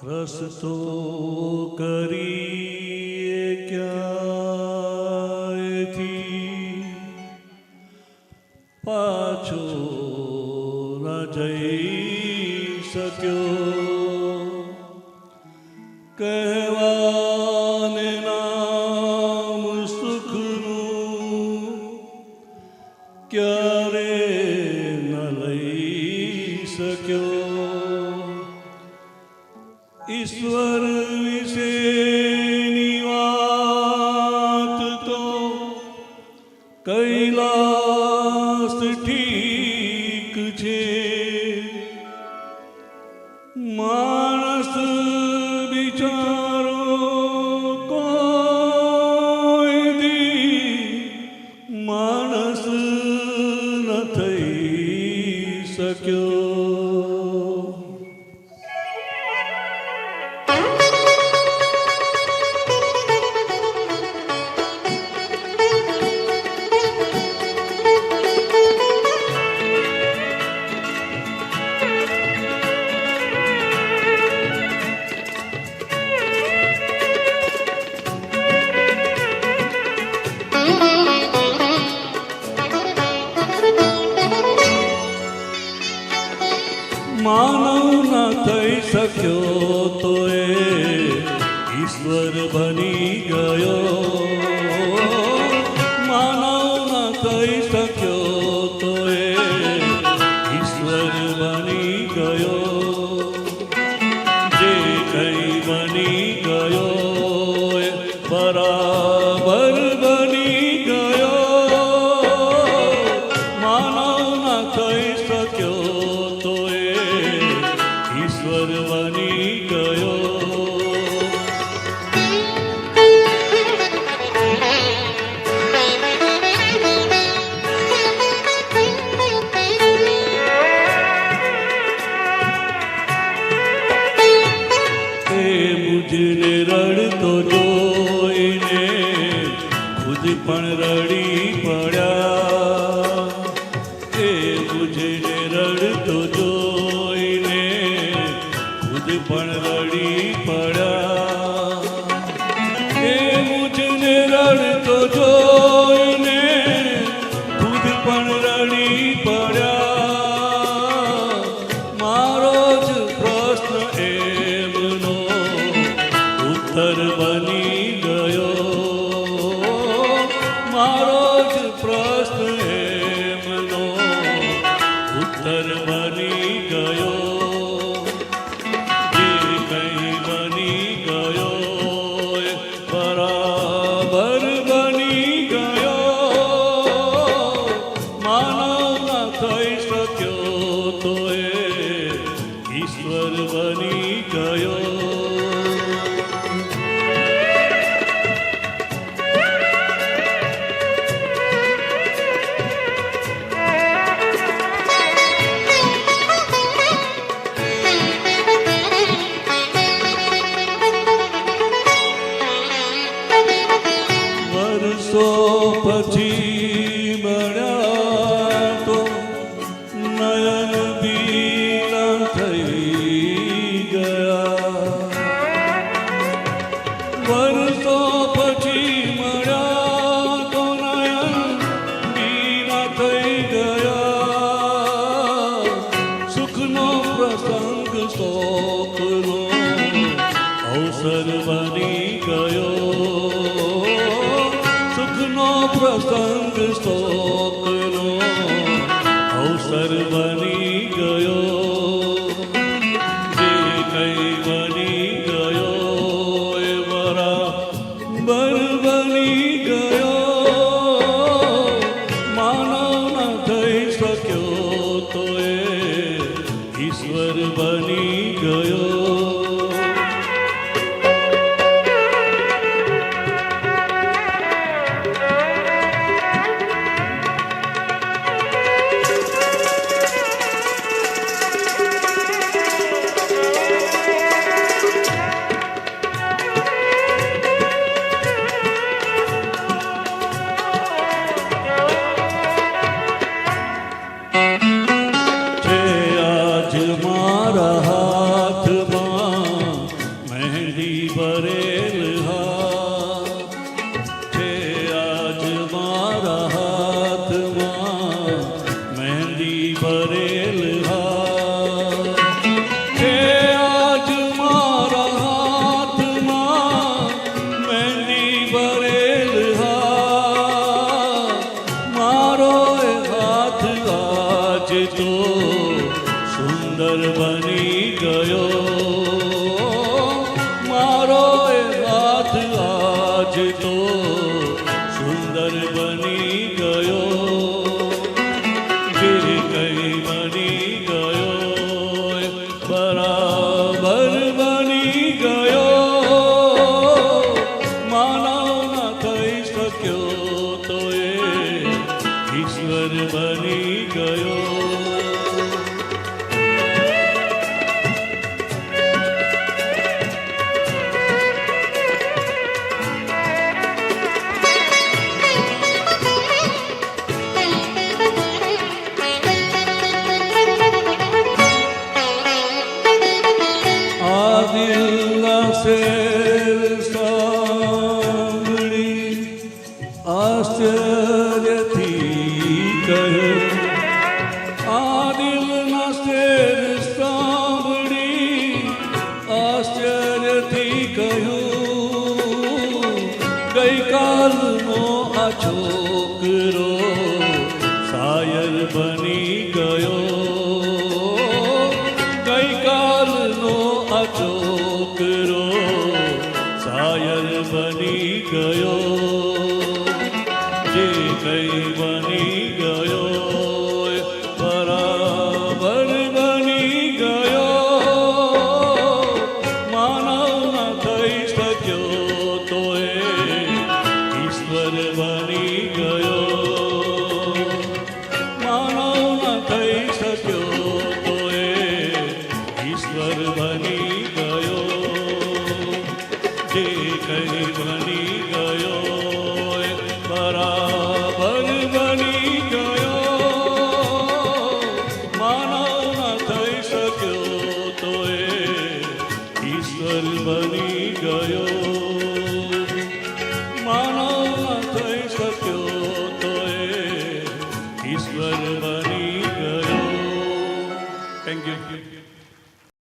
રસ્તો કરીએ ક્યાંયથી પાછો ન જઈ શક્યો, કહેવાને નામ સુખનું ક્યારે ન લઈ શક્યો. ઈશ્વર વિશેની વાત તો કૈલાસ ઠીક છે, માણસ બિચારો કોઈ દી માણસ ન થઈ શક્યો. માનવ ન થઈ શક્યો તો એ ઈશ્વર બની ગયો. માનવ ન થઈ શક્યો તો એ ઈશ્વર બની ગયો. જે કંઈ બની ગયો એ બરાબર બની ગયો. માનવ ન થઈ શક્યો તો ઈશ્વર બની ગયો. એ મુજને રડતો જોઈને ખુદ પણ રડી પડ્યા. એ મુજને રડતો જોઈને ખુદ પણ રડી પડ્યા. એ મુજને રડતો જોઈને ખુદ પણ રડી પડ્યા. મારો જ પ્રશ્ન એમનો ઉત્તર બની ગયો. મારો જ પ્રશ્ન એમનો ઉત્તર બની ગયો. બરાબર બની ગયો. માનવ ન થઈ શક્યો તો એ ઈશ્વર બની ગયો. વર્ષો પછી મળ્યા તો નયન બીના થઈ ગયા. વર્ષો પછી મળ્યા તો નયન બીના થઈ ગયા. સુખનો પ્રસંગ શોકનો અવસર બની ગયો. સુખનો પ્રસંગ શોકનો અવસર બની ગયો. જે કંઈ બની ગયો એ બરાબર બની ગયો. માનવ ન થઈ શક્યો તો એ ઈશ્વર બની ગયો. મારા હાથમાં ગયો મારો એ હાથ આજ તો સુંદર બની ગયો જે કઈ બની ગયો બરાબર બની ગયો માનવ ન થઈ શક્યો તો એ ઈશ્વર બની ગયો દિલના શેર સાંભળી આશ્ચર્યથી કહ્યું આ દિલના શેર સાંભળી આશ્ચર્યથી કહ્યું ગઈકાલનો આ છોકરો શાયર બની ગયો ગઈકાલનો